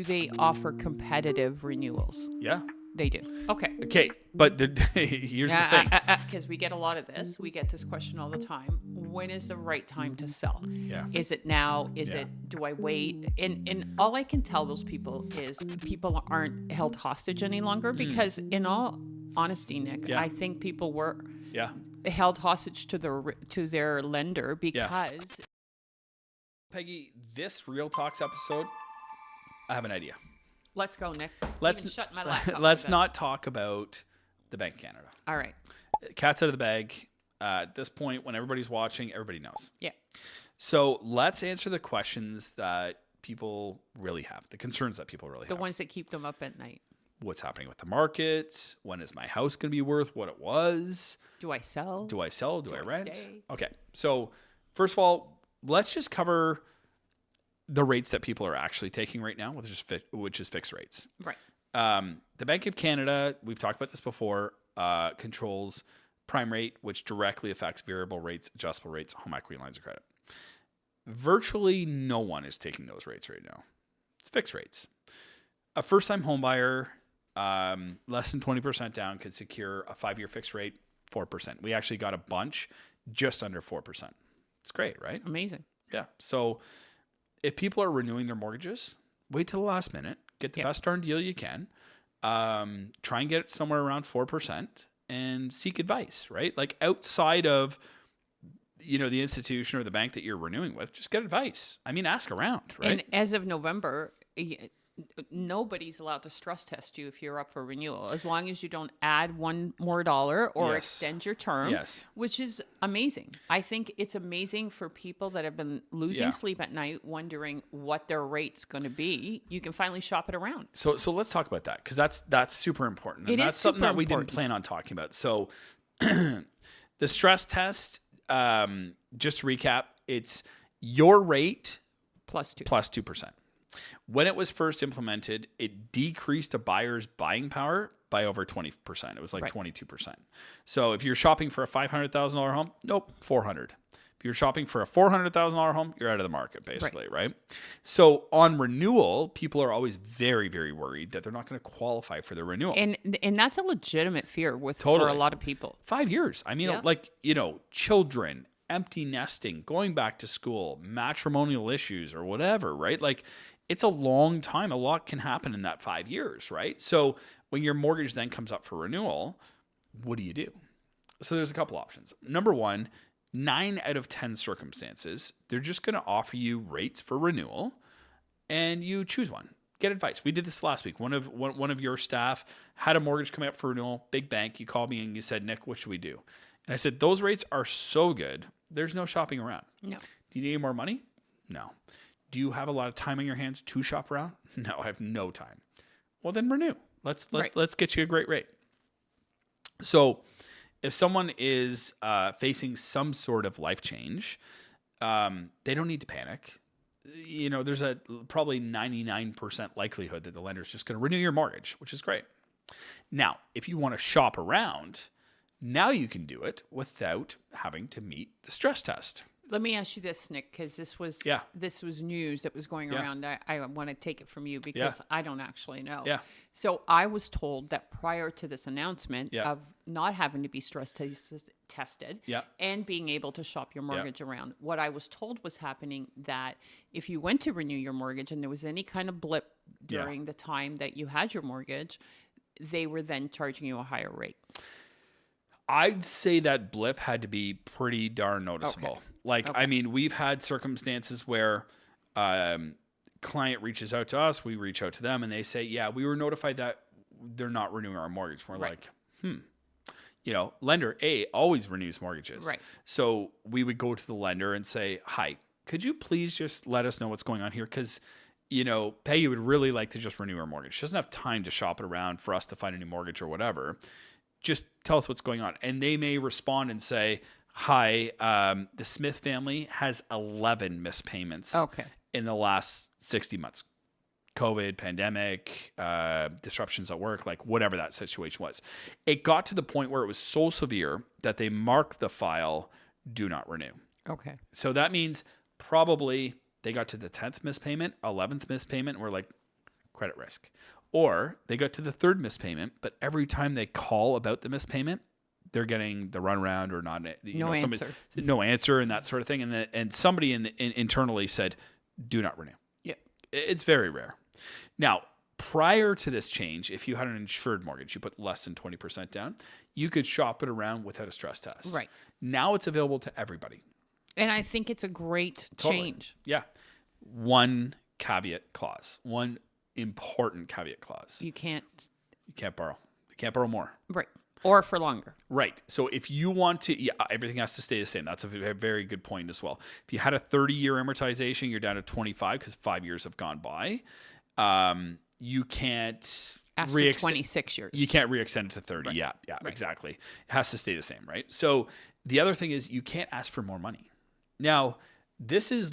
they offer competitive renewals? Yeah. They do. Okay. Okay, but here's the thing. Because we get a lot of this. We get this question all the time. When is the right time to sell? Yeah. Is it now? Is Yeah. it, do I wait? And all I can tell those people is people aren't held hostage any longer because in all honesty, Nick, Yeah. I think people were Yeah. held hostage to their lender because Peggy, this Real Talks episode, I have an idea. let's go, Nick. Let's shut my laptop. let's not talk about the Bank of Canada. All right. Cat's out of the bag. At this point, when everybody's watching, everybody knows. Yeah. So let's answer the questions that people really have, the concerns that people really The have. ones that keep them up at night. What's happening with the market? When is my house going to be worth what it was? Do I sell? Do I sell? Do I rent? stay? Okay. So first of all, let's just cover the rates that people are actually taking right now, which is fixed rates. Right. The Bank of Canada, we've talked about this before, controls prime rate, which directly affects variable rates, adjustable rates, home equity lines of credit. Virtually no one is taking those rates right now. It's fixed rates. A first-time home buyer, less than 20% down, could secure a 5-year fixed rate, 4%. We actually got a bunch just under 4%. It's great, right? Amazing. Yeah. So if people are renewing their mortgages, wait till the last minute, get the best darn deal you can. Try and get it somewhere around 4% and seek advice, right? Like outside of, the institution or the bank that you're renewing with, just get advice. I mean, ask around, right? And as of November, nobody's allowed to stress test you if you're up for renewal, as long as you don't add $1 more or extend your term, which is amazing. I think it's amazing for people that have been losing sleep at night, wondering what their rate's going to be. You can finally shop it around. So let's talk about that, because that's super important. And that's something that we didn't plan on talking about. So the stress test, just to recap, it's your rate plus 2%. When it was first implemented, it decreased a buyer's buying power by over 20%. It was like 22%. So if you're shopping for a $500,000 home, nope, $400,000. If you're shopping for a $400,000 home, you're out of the market, basically, right? So on renewal, people are always very, very worried that they're not going to qualify for the renewal. And that's a legitimate fear for a lot of people. 5 years. I mean, children, empty nesting, going back to school, matrimonial issues or whatever, right? Like, it's a long time. A lot can happen in that 5 years, right? So when your mortgage then comes up for renewal, what do you do? So there's a couple options. Number one, 9 out of 10 circumstances, they're just going to offer you rates for renewal, and you choose one. Get advice. We did this last week. One of your staff had a mortgage coming up for renewal, big bank. You called me and you said, Nick, what should we do? And I said, those rates are so good, there's no shopping around. No. Do you need any more money? No. Do you have a lot of time on your hands to shop around? No, I have no time. Well, then renew. Let's get you a great rate. So if someone is facing some sort of life change, they don't need to panic. There's a probably 99% likelihood that the lender is just going to renew your mortgage, which is great. Now, if you want to shop around, now you can do it without having to meet the stress test. Let me ask you this, Nick, because this was news that was going around. I want to take it from you because I don't actually know. Yeah. So I was told that prior to this announcement of not having to be stress tested and being able to shop your mortgage around, what I was told was happening that if you went to renew your mortgage and there was any kind of blip during the time that you had your mortgage, they were then charging you a higher rate. I'd say that blip had to be pretty darn noticeable. Okay. I mean, we've had circumstances where client reaches out to us, we reach out to them, and they say, yeah, we were notified that they're not renewing our mortgage. We're like, lender A always renews mortgages. Right. So we would go to the lender and say, hi, could you please just let us know what's going on here? Because, Peggy would really like to just renew her mortgage. She doesn't have time to shop it around for us to find a new mortgage or whatever. Just tell us what's going on. And they may respond and say, hi, the Smith family has 11 missed payments in the last 60 months. COVID, pandemic, disruptions at work, like whatever that situation was. It got to the point where it was so severe that they marked the file, do not renew. Okay. So that means probably they got to the 10th missed payment, 11th missed payment, and we're like, credit risk. Or they got to the third missed payment, but every time they call about the missed payment, they're getting the runaround or not. No answer and that sort of thing. And somebody internally said, do not renew. Yeah. It's very rare. Now, prior to this change, if you had an insured mortgage, you put less than 20% down, you could shop it around without a stress test. Right. Now it's available to everybody. And I think it's a great change. Yeah. One caveat clause, one important caveat clause. You can't borrow. You can't borrow more. Right. Or for longer. Right. So if you want to, everything has to stay the same. That's a very good point as well. If you had a 30-year amortization, you're down to 25 because 5 years have gone by. You can't ask for 26 years. You can't re-extend it to 30. Right. Yeah, right. Exactly. It has to stay the same, right? So the other thing is you can't ask for more money. Now, this is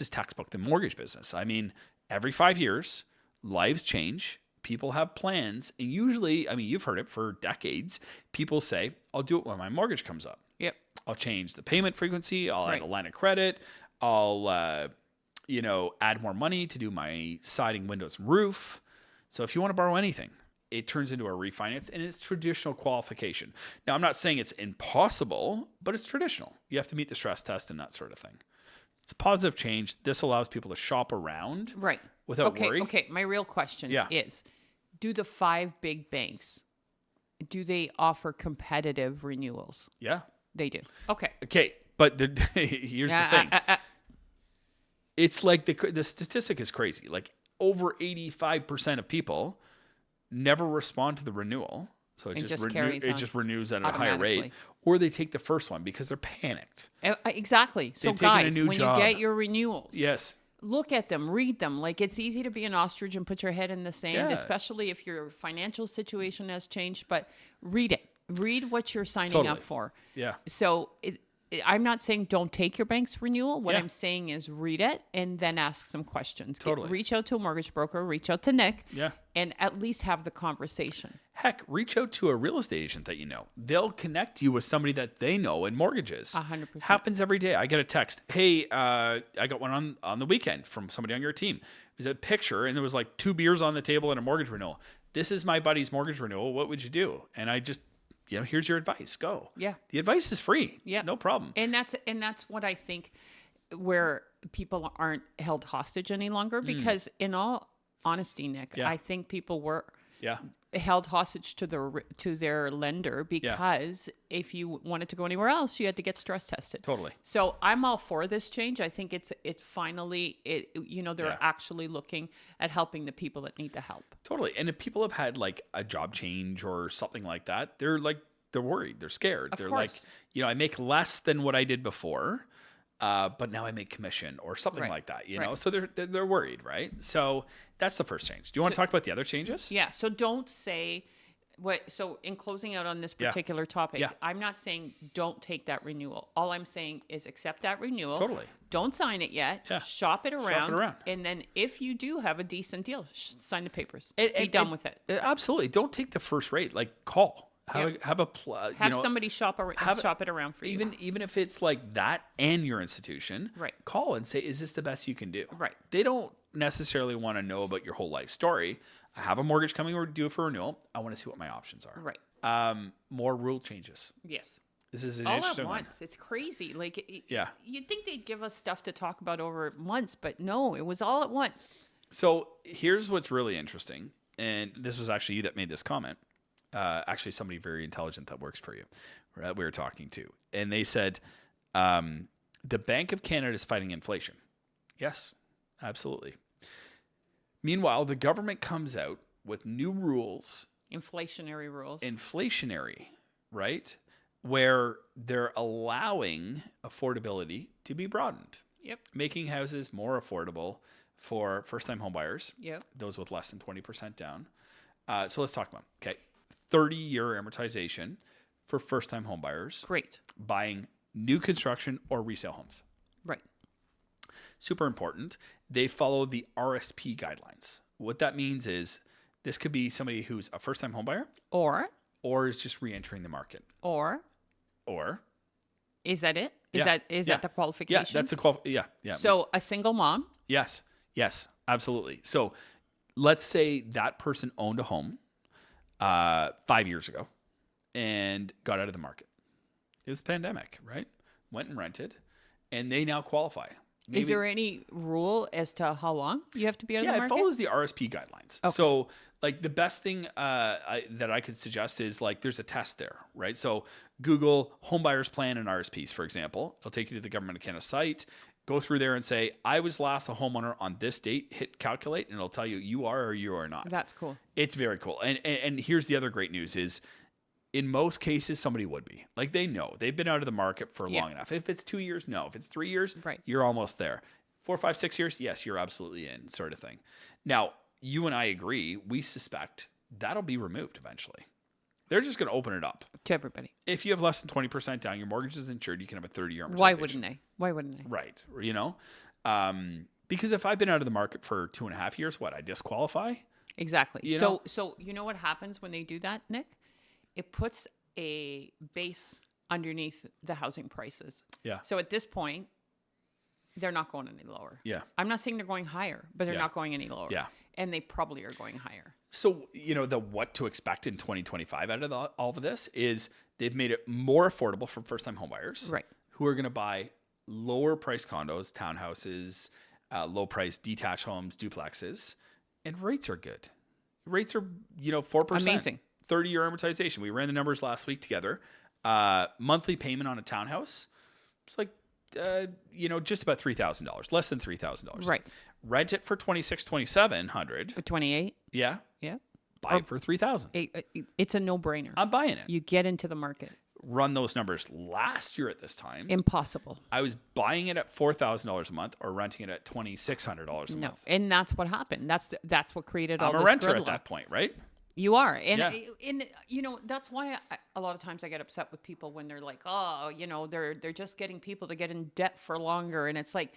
textbook the mortgage business. I mean, every 5 years, lives change. People have plans. And usually, you've heard it for decades. People say, I'll do it when my mortgage comes up. Yep. I'll change the payment frequency. I'll add a line of credit. I'll, add more money to do my siding, windows, and roof. So if you want to borrow anything, it turns into a refinance and it's traditional qualification. Now, I'm not saying it's impossible, but it's traditional. You have to meet the stress test and that sort of thing. It's a positive change. This allows people to shop around without worry. Okay. My real question is, do the 5 big banks, do they offer competitive renewals? Yeah. They do. Okay. Okay. But here's the thing. It's like the statistic is crazy. Like over 85% of people never respond to the renewal. So it just renews at a higher rate. Or they take the first one because they're panicked. Exactly. So guys, when you get your renewals, yes, look at them, read them. Like, it's easy to be an ostrich and put your head in the sand, especially if your financial situation has changed. But read it. Read what you're signing up for. Yeah. So I'm not saying don't take your bank's renewal. What I'm saying is read it and then ask some questions. Reach out to a mortgage broker, reach out to Nick, and at least have the conversation. Heck, reach out to a real estate agent that you know. They'll connect you with somebody that they know in mortgages. 100%. Happens every day. I get a text. Hey, I got one on the weekend from somebody on your team. It was a picture and there was like 2 beers on the table and a mortgage renewal. This is my buddy's mortgage renewal. What would you do? And I just... here's your advice. Go. Yeah. The advice is free. Yeah. No problem. And that's what I think where people aren't held hostage any longer, because in all honesty, Nick, I think people were held hostage to their lender because if you wanted to go anywhere else, you had to get stress tested. Totally. So I'm all for this change. I think it's finally they're actually looking at helping the people that need the help. Totally. And if people have had like a job change or something like that, they're worried. They're scared. They're course. like, I make less than what I did before, but now I make commission or something like that, know? So they're worried, right? So that's the first change. Do you want to talk about the other changes? Yeah. So don't say so in closing out on this particular topic, I'm not saying don't take that renewal. All I'm saying is accept that renewal. Totally. Don't sign it yet. Yeah. Shop it around. And then if you do have a decent deal, sign the papers. Be done with it. Absolutely. Don't take the first rate. Like, call. Have somebody shop it around for you. Even if it's like that and your institution, call and say, is this the best you can do? Right. They don't necessarily want to know about your whole life story. I have a mortgage coming or due for renewal. I want to see what my options are. Right. More rule changes. Yes. This is an all interesting at once. It's crazy. Like, yeah. You'd think they'd give us stuff to talk about over months, but no, it was all at once. So here's what's really interesting. And this was actually you that made this comment. Actually, somebody very intelligent that works for you that we were talking to. And they said, the Bank of Canada is fighting inflation. Yes, absolutely. Meanwhile, the government comes out with new rules. Inflationary rules. Inflationary, right? Where they're allowing affordability to be broadened. Yep. Making houses more affordable for first-time homebuyers. Yep. Those with less than 20% down. So let's talk about it. Okay. 30-year amortization for first-time homebuyers. Great. Buying new construction or resale homes. Right. Super important. They follow the RSP guidelines. What that means is this could be somebody who's a first-time homebuyer. Or is just re-entering the market. Or. Is that it? Is that the qualification? Yeah, that's the qualification. Yeah. So a single mom? Yes, absolutely. So let's say that person owned a home 5 years ago and got out of the market. It was the pandemic, right? Went and rented, and they now qualify. Is there any rule as to how long you have to be out of the market? Yeah, it follows the RSP guidelines. Okay. So, like, the best thing that I could suggest is, like, there's a test there, right? So Google homebuyers plan and RSPs, for example. It'll take you to the Government of Canada site. Go through there and say, I was last a homeowner on this date. Hit calculate, and it'll tell you you are or you are not. That's cool. It's very cool. And here's the other great news is, in most cases, somebody would be. Like, they know. They've been out of the market for long enough. If it's 2 years, no. If it's 3 years, you're almost there. 4, 5, 6 years, yes, you're absolutely in, sort of thing. Now, you and I agree, we suspect that'll be removed eventually. They're just going to open it up. To everybody. If you have less than 20% down, your mortgage is insured, you can have a 30-year amortization. Why wouldn't they? Right. You know? Because if I've been out of the market for 2.5 years, I disqualify? Exactly. So you know what happens when they do that, Nick? It puts a base underneath the housing prices. Yeah. So at this point, they're not going any lower. Yeah. I'm not saying they're going higher, but they're not going any lower. Yeah. And they probably are going higher. So, the what to expect in 2025 out of all of this is they've made it more affordable for first-time homebuyers. Right. Who are going to buy lower price condos, townhouses, low price detached homes, duplexes, and rates are good. Rates are, 4%. Amazing. 30-year amortization. We ran the numbers last week together. Monthly payment on a townhouse, it's like, just about $3,000, less than $3,000. Right. Rent it for $2,700. For 28. Yeah. Yeah. Buy it for $3,000. It's a no-brainer. I'm buying it. You get into the market. Run those numbers last year at this time. Impossible. I was buying it at $4,000 a month or renting it at $2,600 a month. And that's what happened. That's what created all this I'm a renter gridlock. at that point, right? You are. And that's why a lot of times I get upset with people when they're like, oh, they're just getting people to get in debt for longer. And it's like,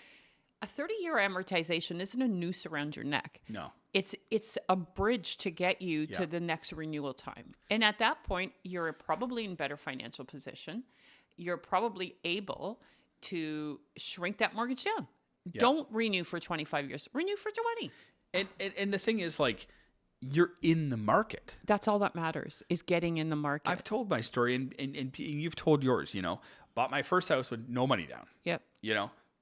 a 30-year amortization isn't a noose around your neck. No. It's a bridge to get you to the next renewal time. And at that point, you're probably in better financial position. You're probably able to shrink that mortgage down. Yeah. Don't renew for 25 years. Renew for 20. And the thing is, like, you're in the market. That's all that matters, is getting in the market. I've told my story, and you've told yours, bought my first house with no money down. Yep.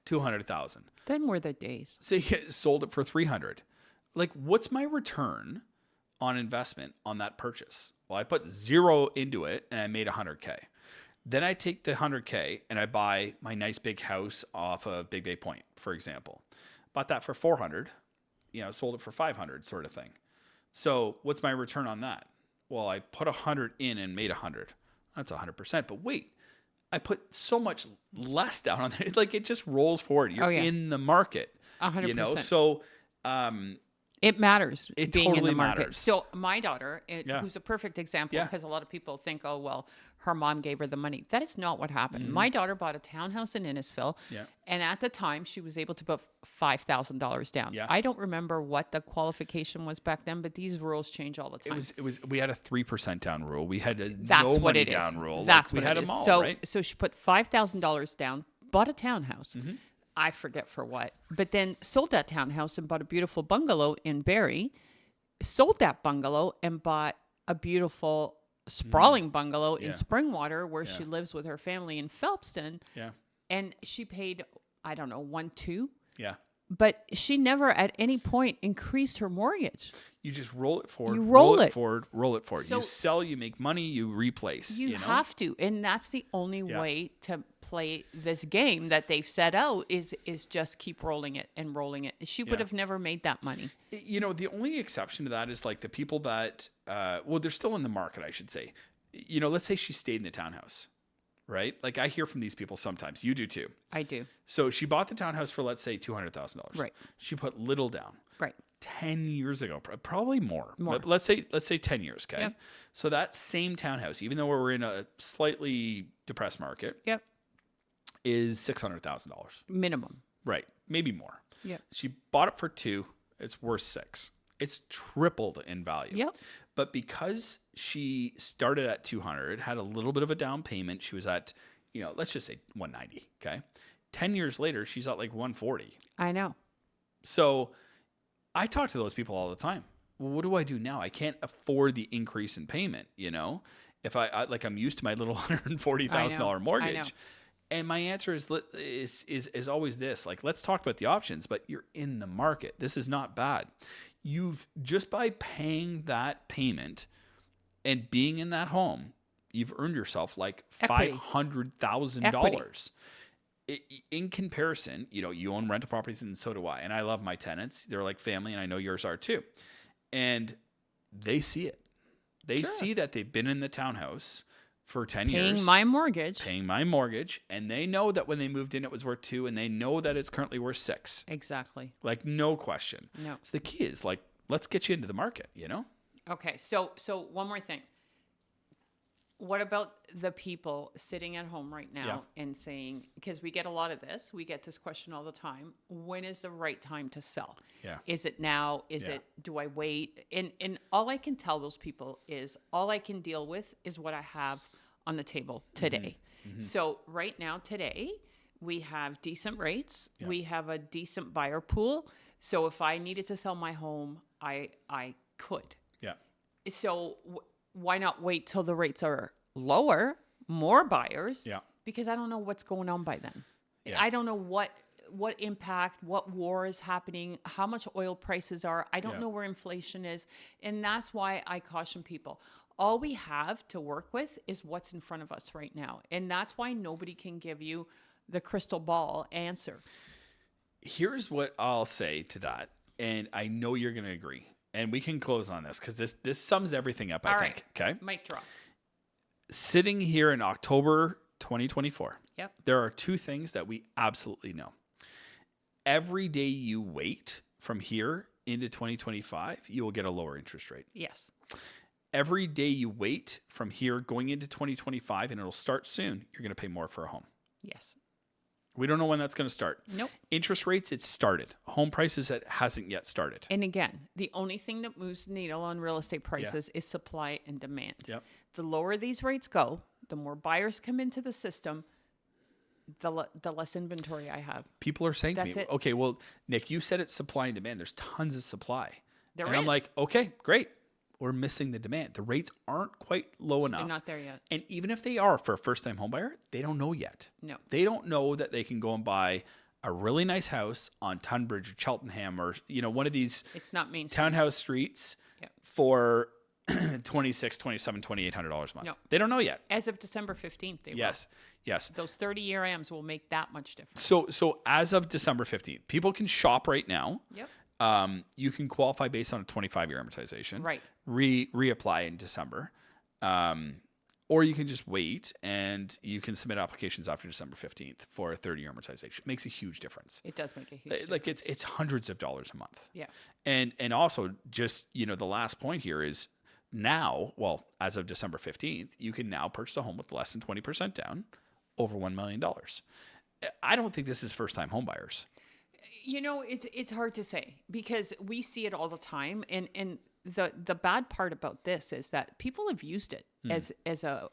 $200,000. Then were the days. So you sold it for $300,000. Like, what's my return on investment on that purchase? Well, I put zero into it and I made $100K. Then I take the $100K and I buy my nice big house off of Big Bay Point, for example. Bought that for $400,000, sold it for $500,000 sort of thing. So what's my return on that? Well, I put 100 in and made 100. That's 100%. But wait, I put so much less down on there. Like, it just rolls forward. You're in the market. 100%. So it matters. It being totally in the market. matters. So my daughter, who's a perfect example, because a lot of people think, oh, well, her mom gave her the money. That is not what happened. Mm-hmm. My daughter bought a townhouse in Innisfil, and at the time, she was able to put $5,000 down. Yeah. I don't remember what the qualification was back then, but these rules change all the time. It was. We had a 3% down rule. We had a That's no what money it is. down rule. That's like, what we had it is. them all, So, right? so she put $5,000 down, bought a townhouse. Mm-hmm. I forget for what, but then sold that townhouse and bought a beautiful bungalow in Barrie. Sold that bungalow and bought a beautiful sprawling bungalow in Springwater, where she lives with her family in Phelpston. Yeah. And she paid, I don't know, 1.2. Yeah. But she never at any point increased her mortgage. You just roll it forward. You roll it forward, roll it forward. So you sell, you make money, you replace. You have to. And that's the only way to play this game that they've set out is just keep rolling it and rolling it. She would have never made that money. The only exception to that is like the people that, they're still in the market, I should say. Let's say she stayed in the townhouse, right? Like, I hear from these people sometimes. You do too. I do. So she bought the townhouse for, let's say, $200,000. Right. She put little down. Right. 10 years ago, probably more. But let's say 10 years, okay? Yep. So that same townhouse, even though we're in a slightly depressed market, is $600,000. Minimum. Right. Maybe more. Yeah. She bought it for $2,000. It's worth $6,000. It's tripled in value. Yep. But because she started at $200,000, had a little bit of a down payment, she was at, let's just say $190,000, okay? 10 years later, she's at like $140,000. I know. So I talk to those people all the time. Well, what do I do now? I can't afford the increase in payment, If I'm used to my little $140,000 mortgage. And my answer is always this, like, let's talk about the options, but you're in the market. This is not bad. You've just by paying that payment and being in that home, you've earned yourself like $500,000. In comparison, you own rental properties and so do I. And I love my tenants. They're like family, and I know yours are too. And they see it. They see that they've been in the townhouse for 10 years. Paying my mortgage. And they know that when they moved in, it was worth 2, and they know that it's currently worth 6. Exactly. Like, no question. No. So the key is, like, let's get you into the market, Okay. So one more thing. What about the people sitting at home right now and saying, because we get a lot of this, we get this question all the time, when is the right time to sell? Yeah. Is it now? Do I wait? And all I can tell those people is all I can deal with is what I have on the table today. Mm-hmm. So right now, today, we have decent rates. Yeah. We have a decent buyer pool. So if I needed to sell my home, I could. Yeah. So why not wait till the rates are lower, more buyers? Yeah. Because I don't know what's going on by then. Yeah. I don't know what impact, what war is happening, how much oil prices are. I don't know where inflation is. And that's why I caution people. All we have to work with is what's in front of us right now. And that's why nobody can give you the crystal ball answer. Here's what I'll say to that. And I know you're going to agree. And we can close on this because this sums everything up, I think. Okay. Mic drop. Sitting here in October 2024, yep, there are 2 things that we absolutely know. Every day you wait from here into 2025, you will get a lower interest rate. Yes. Every day you wait from here going into 2025, and it'll start soon, you're going to pay more for a home. Yes. We don't know when that's going to start. Nope. Interest rates, it started. Home prices, it hasn't yet started. And again, the only thing that moves the needle on real estate prices is supply and demand. Yep. The lower these rates go, the more buyers come into the system, the less inventory I have. People are saying to me, okay, well, Nick, you said it's supply and demand. There's tons of supply. There is. I'm like, okay, great. We're missing the demand. The rates aren't quite low enough. They're not there yet. And even if they are for a first-time home buyer, they don't know yet. No. They don't know that they can go and buy a really nice house on Tunbridge or Cheltenham or one of these townhouse streets for $2,600, $2,700, $2,800 a month. No. They don't know yet. As of December 15th, they will. Yes. Those 30-year AMs will make that much difference. So as of December 15th, people can shop right now. Yep. You can qualify based on a 25-year amortization. Right. Reapply in December. Or you can just wait and you can submit applications after December 15th for a 30-year amortization. It makes a huge difference. It does make a huge difference. Like it's hundreds of dollars a month. Yeah. And also just, the last point here is now, well, as of December 15th, you can now purchase a home with less than 20% down over $1 million. I don't think this is first-time home buyers. It's hard to say because we see it all the time. And the bad part about this is that people have used it as a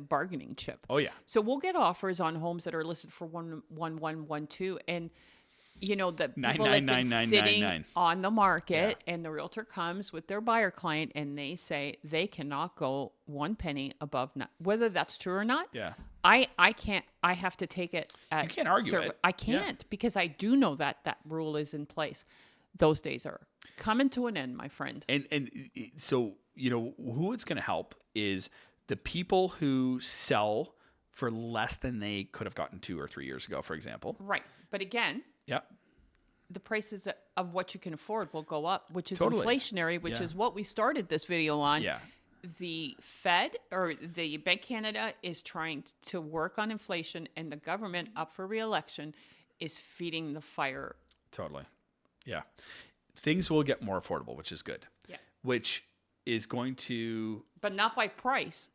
bargaining chip. Oh yeah. So we'll get offers on homes that are listed for 1,112 and the people have been sitting on the market and the realtor comes with their buyer client and they say they cannot go 1 penny above whether that's true or not. Yeah. I can't. I have to take it. You can't argue it. I can't because I do know that rule is in place. Those days are coming to an end, my friend. And so who it's going to help is the people who sell for less than they could have gotten 2 or 3 years ago, for example. Right, but again. Yep. The prices of what you can afford will go up, which is totally inflationary, which is what we started this video on. Yeah. The Fed or the Bank of Canada is trying to work on inflation, and the government up for re-election is feeding the fire. Totally. Yeah. Things will get more affordable, which is good. Yeah. Which is going to... But not by price,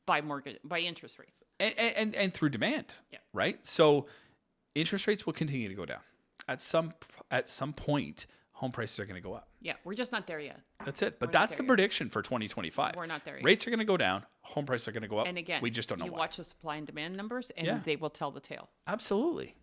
by interest rates. And through demand. Yeah. Right? So interest rates will continue to go down. At some point, home prices are going to go up. Yeah, we're just not there yet. That's it. But that's the prediction for 2025. We're not there yet. Rates are going to go down. Home prices are going to go up. And again, we just don't know why. You watch the supply and demand numbers, and they will tell the tale. Absolutely.